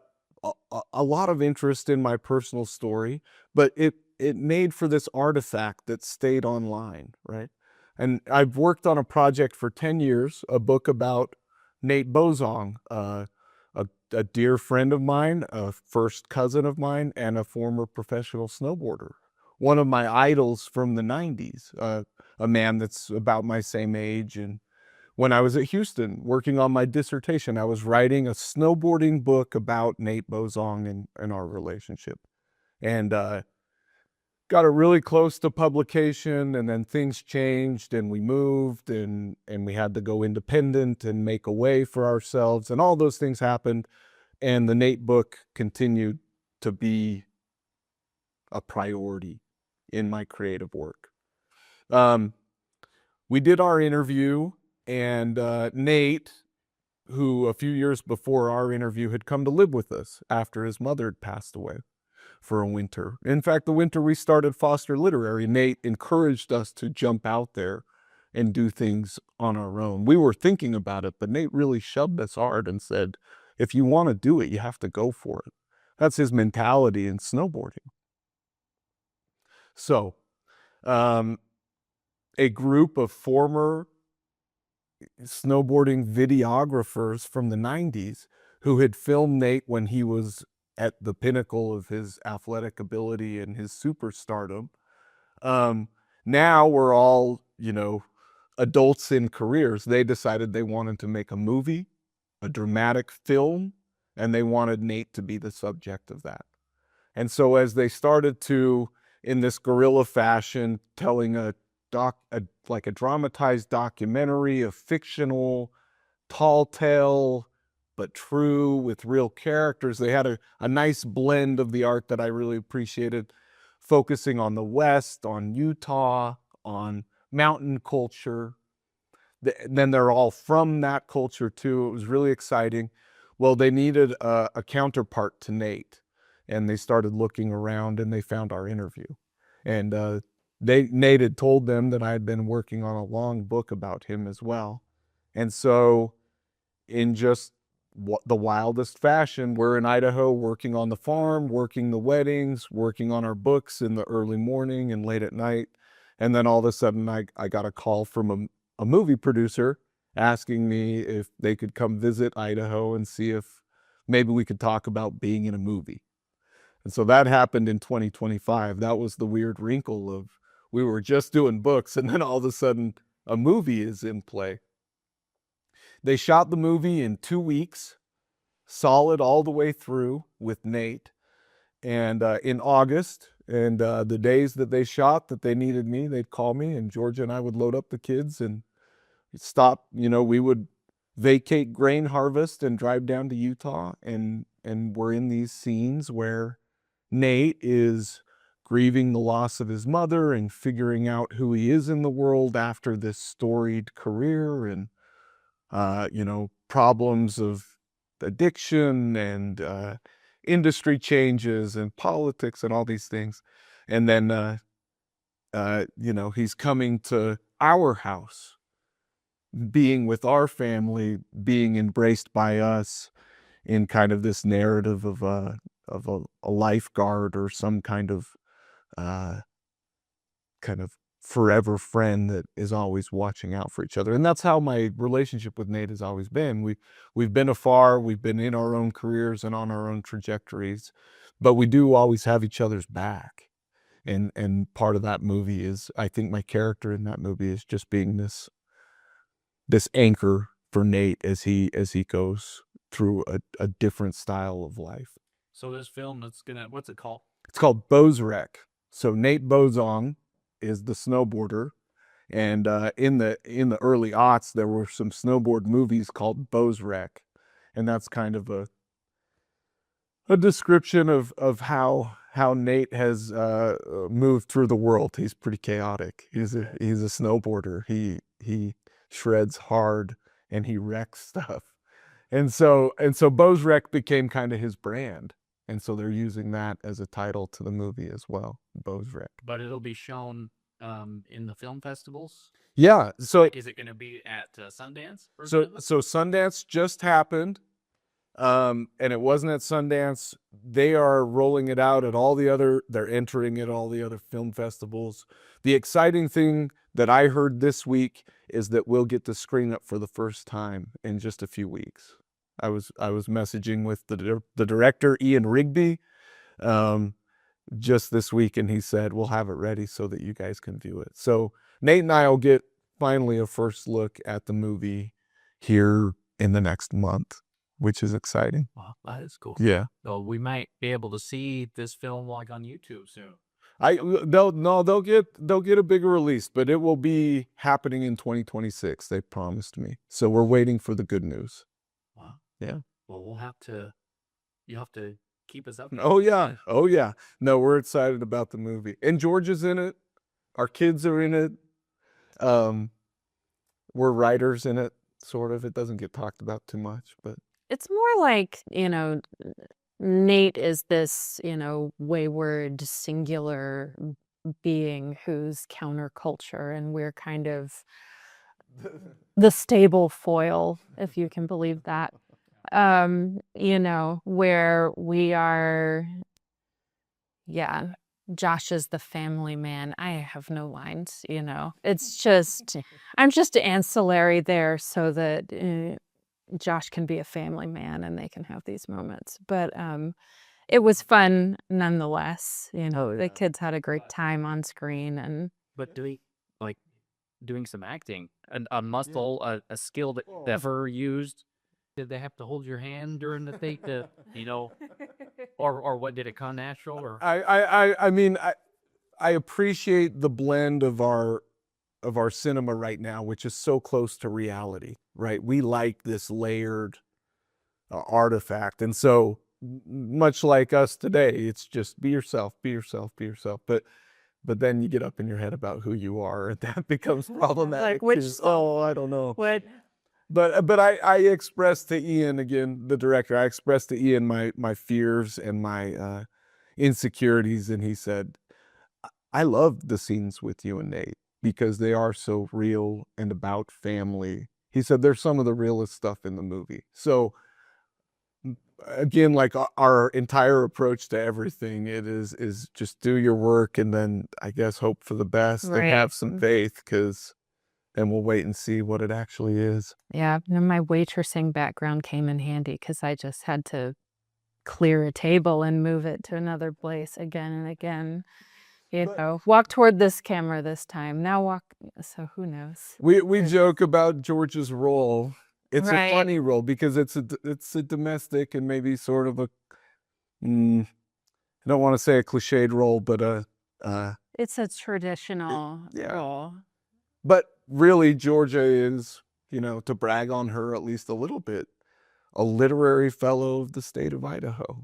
lot of interest in my personal story, but it made for this artifact that stayed online, right? And I've worked on a project for 10 years, a book about Nate Bozong, a dear friend of mine, a first cousin of mine, and a former professional snowboarder. One of my idols from the 90s, a man that's about my same age. And when I was at Houston working on my dissertation, I was writing a snowboarding book about Nate Bozong and our relationship. And got it really close to publication, and then things changed, and we moved, and we had to go independent and make a way for ourselves, and all those things happened, and the Nate book continued to be a priority in my creative work. we did our interview, and Nate, who a few years before our interview had come to live with us after his mother had passed away for a winter. In fact, the winter we started Foster Literary, Nate encouraged us to jump out there and do things on our own. We were thinking about it, but Nate really shoved us hard and said, if you want to do it, you have to go for it. That's his mentality in snowboarding. So, a group of former snowboarding videographers from the 90s who had filmed Nate when he was at the pinnacle of his athletic ability and his superstardom. Now we're all, adults in careers. They decided they wanted to make a movie, a dramatic film, and they wanted Nate to be the subject of that. And so as they started to, in this guerrilla fashion, telling like a dramatized documentary, a fictional, tall tale, but true with real characters. They had a nice blend of the art that I really appreciated, focusing on the West, on Utah, on mountain culture. Then they're all from that culture too. It was really exciting. Well, they needed a counterpart to Nate, and they started looking around and they found our interview. And Nate had told them that I had been working on a long book about him as well. And so in just the wildest fashion, we're in Idaho working on the farm, working the weddings, working on our books in the early morning and late at night. And then all of a sudden I got a call from a movie producer asking me if they could come visit Idaho and see if maybe we could talk about being in a movie. And so that happened in 2025. That was the weird wrinkle of we were just doing books and then all of a sudden a movie is in play. They shot the movie in 2 weeks, solid all the way through with Nate. And in August, and the days that they shot that they needed me, they'd call me, and Georgia and I would load up the kids and stop. We would vacate grain harvest and drive down to Utah, and we're in these scenes where Nate is grieving the loss of his mother and figuring out who he is in the world after this storied career, and problems of addiction and industry changes and politics and all these things. And then, he's coming to our house, being with our family, being embraced by us in kind of this narrative of a lifeguard or some kind of forever friend that is always watching out for each other. And that's how my relationship with Nate has always been. We've been afar, we've been in our own careers and on our own trajectories, but we do always have each other's back. And part of that movie is, I think my character in that movie is just being this anchor for Nate as he goes through a different style of life. So this film what's it called? It's called Bo's Wreck. So Nate Bozong is the snowboarder, and in the early aughts there were some snowboard movies called Bo's Wreck, and that's kind of a description of how Nate has moved through the world. He's pretty chaotic. He's a snowboarder. He shreds hard and he wrecks stuff, and so Bo's Wreck became kind of his brand. And so they're using that as a title to the movie as well, Bo's Wreck. But it'll be shown in the film festivals? Yeah. So is it going to be at Sundance? So Sundance just happened, and it wasn't at Sundance. They are rolling it out at they're entering at all the other film festivals. The exciting thing that I heard this week is that we'll get to screen it for the first time in just a few weeks. I was messaging with the director, Ian Rigby, just this week, and he said, we'll have it ready so that you guys can view it. So Nate and I will get finally a first look at the movie here in the next month, which is exciting. Wow, that is cool. Yeah. So we might be able to see this film like on YouTube soon. They'll get a bigger release, but it will be happening in 2026. They promised me. So we're waiting for the good news. Wow. Yeah. Well, you have to keep us up. Oh yeah. No, we're excited about the movie. And George is in it. Our kids are in it. we're writers in it, sort of. It doesn't get talked about too much, but It's more like, Nate is this, wayward, singular being who's counterculture, and we're kind of the stable foil, if you can believe that. Where we are, yeah, Josh is the family man. I have no lines, It's just, I'm just ancillary there so that Josh can be a family man and they can have these moments. But it was fun nonetheless. The kids had a great time on screen. And But doing some acting, a muscle, a skill that ever used? Did they have to hold your hand during the take to, or what, did it come natural? Or I mean, I appreciate the blend of our cinema right now, which is so close to reality, right? We like this layered artifact. And so much like us today, it's just be yourself, be yourself, be yourself. But then you get up in your head about who you are, and that becomes problematic. Like, which 'cause, oh, I don't know. what? But I expressed to Ian, again, the director, I expressed to Ian my fears and my insecurities, and he said, I love the scenes with you and Nate because they are so real and about family. He said they're some of the realest stuff in the movie. So again, like our entire approach to everything, it is just do your work and then I guess hope for the best and have some faith, because then we'll wait and see what it actually is. Yeah, and my waitressing background came in handy because I just had to clear a table and move it to another place again and again. Walk toward this camera this time. Now walk. So who knows? We joke about George's role. It's a Right. funny role because it's a domestic and maybe sort of a I don't want to say a cliched role, but It's a traditional yeah. role. But really, Georgia is, to brag on her at least a little bit, a literary fellow of the state of Idaho,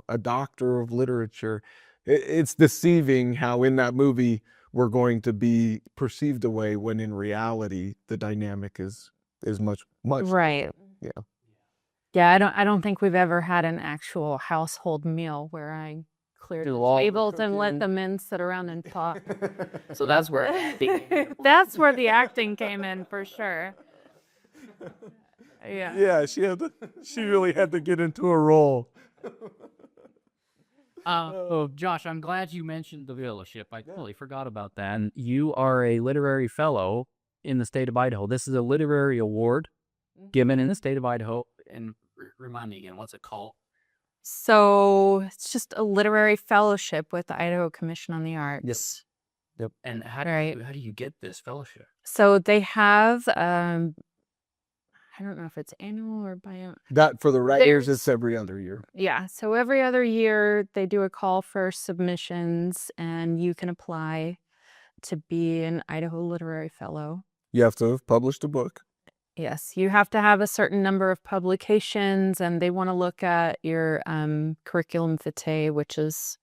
a doctor of literature. It's deceiving how in that movie we're going to be perceived away when in reality the dynamic is much Right. Yeah. Yeah, I don't think we've ever had an actual household meal where I cleared the tables and let the men sit around and talk. So that's where That's where the acting came in for sure. Yeah. Yeah, she really had to get into a role. Josh, I'm glad you mentioned the fellowship. I totally forgot about that. And you are a literary fellow in the state of Idaho. This is a literary award given in the state of Idaho. And remind me again, what's it called? So it's just a literary fellowship with the Idaho Commission on the Arts. Yep. And how do you get this fellowship? So they have, I don't know if it's annual or biannual. That for the writers, it's every other year. Yeah. So every other year they do a call for submissions and you can apply to be an Idaho Literary Fellow. You have to have published a book. Yes, you have to have a certain number of publications, and they want to look at your curriculum vitae, which is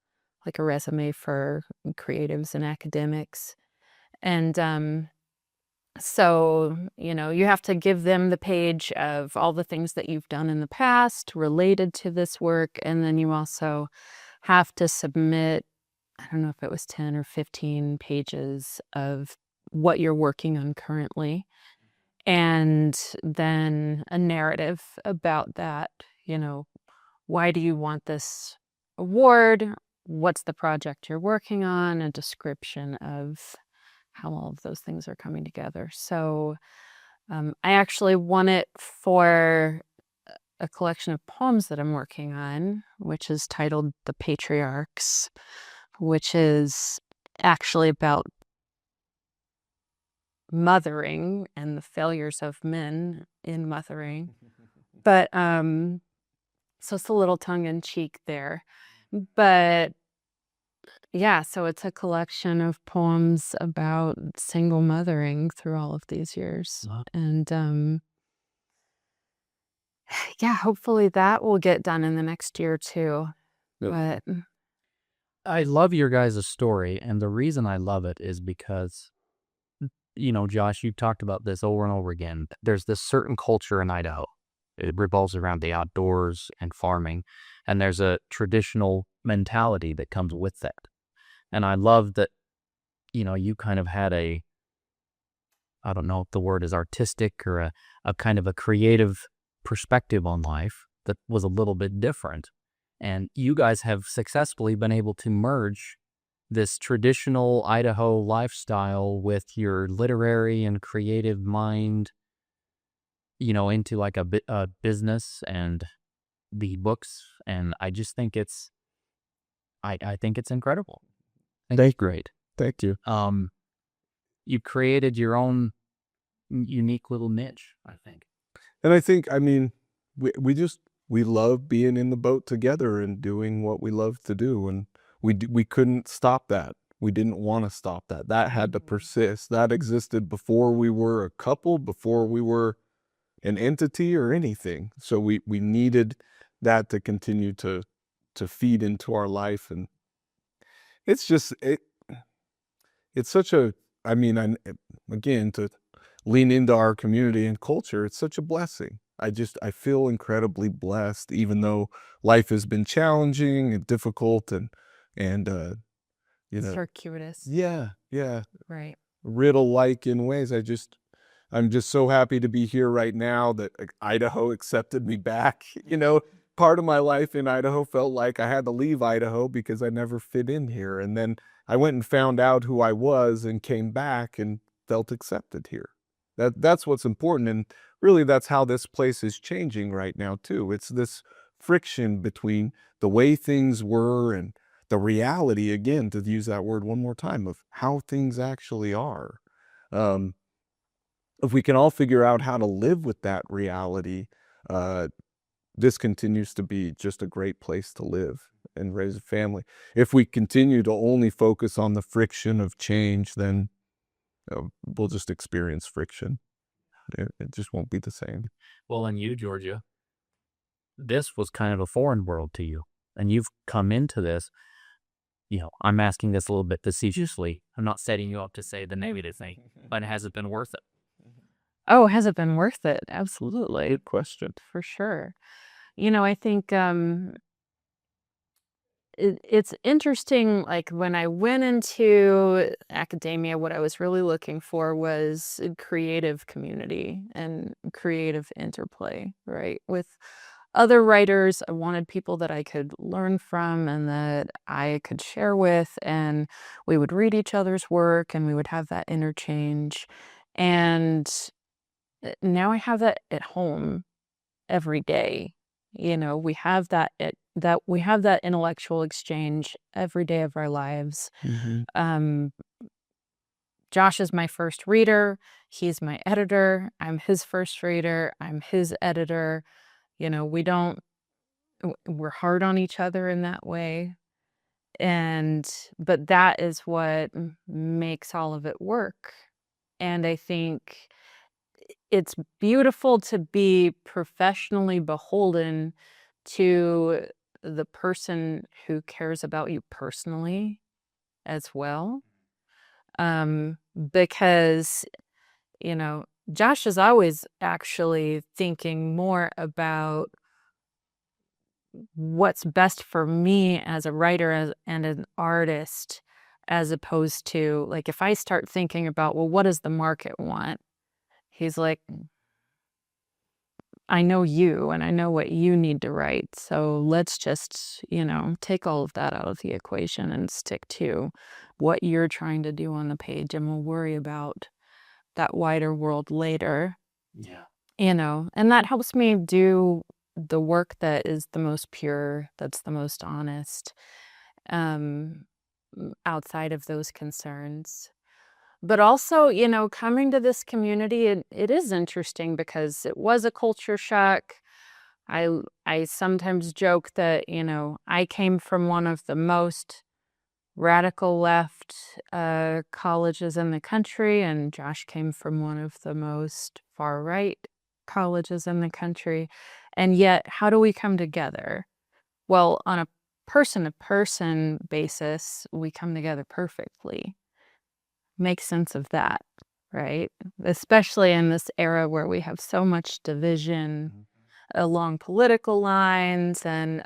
like a resume for creatives and academics. And so, you have to give them the page of all the things that you've done in the past related to this work. And then you also have to submit, I don't know if it was 10 or 15 pages of what you're working on currently. And then a narrative about that, why do you want this award? What's the project you're working on? A description of how all of those things are coming together. So I actually won it for a collection of poems that I'm working on, which is titled The Patriarchs, which is actually about mothering and the failures of men in mothering. But so it's a little tongue-in-cheek there. But yeah, so it's a collection of poems about single mothering through all of these years. Wow. And yeah, hopefully that will get done in the next year too. Yep. But I love your guys' story, and the reason I love it is because Josh, you've talked about this over and over again. There's this certain culture in Idaho. It revolves around the outdoors and farming, and there's a traditional mentality that comes with that. And I love that, you kind of had I don't know if the word is artistic or a kind of a creative perspective on life that was a little bit different. And you guys have successfully been able to merge this traditional Idaho lifestyle with your literary and creative mind, into like a business and the books. And I just think I think it's incredible. I think it's great. Thank you. You created your own unique little niche, I think. And I think, we love being in the boat together and doing what we love to do. And we couldn't stop that. We didn't want to stop that. That had to persist. That existed before we were a couple, before we were an entity or anything. So we needed that to continue to feed into our life. And it's just, it's such a, again, to lean into our community and culture, it's such a blessing. I feel incredibly blessed, even though life has been challenging and difficult and Circuitous. yeah, Right. riddle-like in ways. I'm just so happy to be here right now that Idaho accepted me back. Part of my life in Idaho felt like I had to leave Idaho because I never fit in here. And then I went and found out who I was and came back and felt accepted here. That's what's important. And really, that's how this place is changing right now, too. It's this friction between the way things were and the reality, again, to use that word one more time, of how things actually are. If we can all figure out how to live with that reality, this continues to be just a great place to live and raise a family. If we continue to only focus on the friction of change, then we'll just experience friction. It just won't be the same. Well, and you, Georgia, this was kind of a foreign world to you. And you've come into this, I'm asking this a little bit facetiously. I'm not setting you up to say the negative thing, but has it been worth it? Oh, has it been worth it? Absolutely. Good question. For sure. I think it's interesting, like when I went into academia, what I was really looking for was a creative community and creative interplay, right? With other writers, I wanted people that I could learn from and that I could share with, and we would read each other's work and we would have that interchange. And now I have that at home every day. We have that we have that intellectual exchange every day of our lives. Josh is my first reader. He's my editor. I'm his first reader. I'm his editor. We're hard on each other in that way. But that is what makes all of it work. And I think it's beautiful to be professionally beholden to the person who cares about you personally as well. Because, Josh is always actually thinking more about what's best for me as a writer and an artist, as opposed to, like, if I start thinking about, well, what does the market want? He's like, I know you and I know what you need to write. So let's just, take all of that out of the equation and stick to what you're trying to do on the page. And we'll worry about that wider world later. Yeah. And that helps me do the work that is the most pure, that's the most honest, outside of those concerns. But also, coming to this community, it is interesting because it was a culture shock. I sometimes joke that, I came from one of the most radical left colleges in the country, and Josh came from one of the most far right colleges in the country. And yet, how do we come together? Well, on a person-to-person basis, we come together perfectly. Make sense of that, right? Especially in this era where we have so much division along political lines. And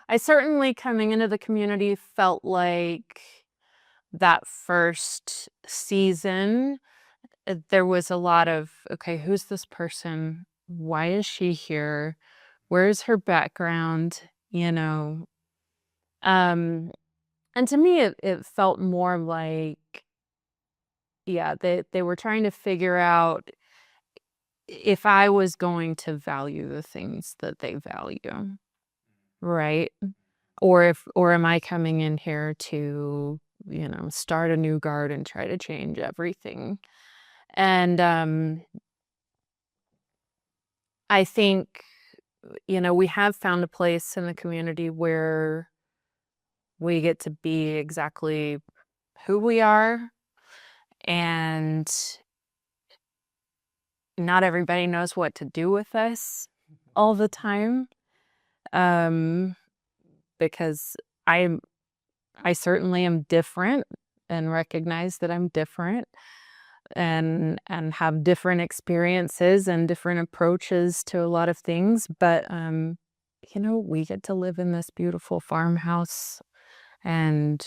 I certainly, coming into the community, felt like that first season, there was a lot of, okay, who's this person? Why is she here? Where's her background? You know, and to me, it felt more like, yeah, they were trying to figure out if I was going to value the things that they value, right? Or am I coming in here to, start a new garden, try to change everything? And I think, we have found a place in the community where we get to be exactly who we are, and not everybody knows what to do with us all the time. Because I certainly am different and recognize that I'm different and have different experiences and different approaches to a lot of things. But we get to live in this beautiful farmhouse and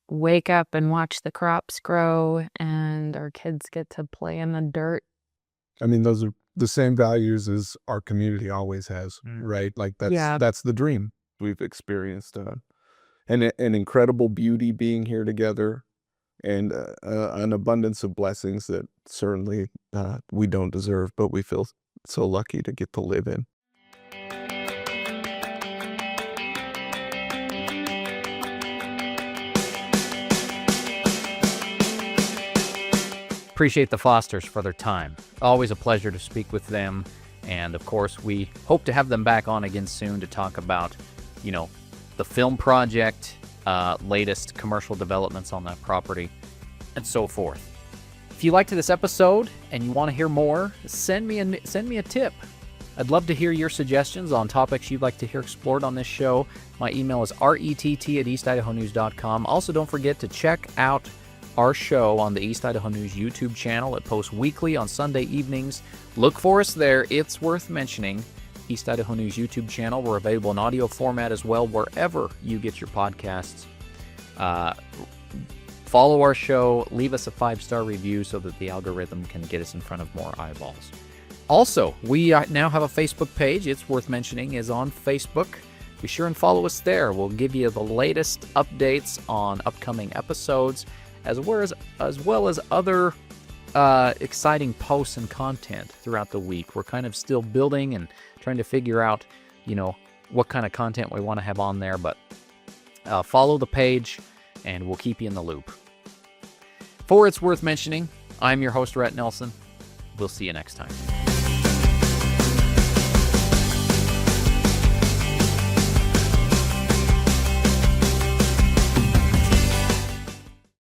wake up and watch the crops grow, and our kids get to play in the dirt. I mean, those are the same values as our community always has, right? Like that's the dream. We've experienced an incredible beauty being here together, and an abundance of blessings that certainly we don't deserve, but we feel so lucky to get to live in. Appreciate the Fosters for their time. Always a pleasure to speak with them. And of course, we hope to have them back on again soon to talk about, the film project, latest commercial developments on that property, and so forth. If you liked this episode and you want to hear more, send me a tip. I'd love to hear your suggestions on topics you'd like to hear explored on this show. My email is rett@eastidahonews.com. Also, don't forget to check out our show on the East Idaho News YouTube channel. It posts weekly on Sunday evenings. Look for us there. It's worth mentioning. East Idaho News YouTube channel. We're available in audio format as well, wherever you get your podcasts. Follow our show. Leave us a 5-star review so that the algorithm can get us in front of more eyeballs. Also, we now have a Facebook page. It's worth mentioning is on Facebook. Be sure and follow us there. We'll give you the latest updates on upcoming episodes, as well as other exciting posts and content throughout the week. We're kind of still building and trying to figure out, what kind of content we want to have on there. But follow the page, and we'll keep you in the loop. For It's Worth Mentioning, I'm your host, Rett Nelson. We'll see you next time.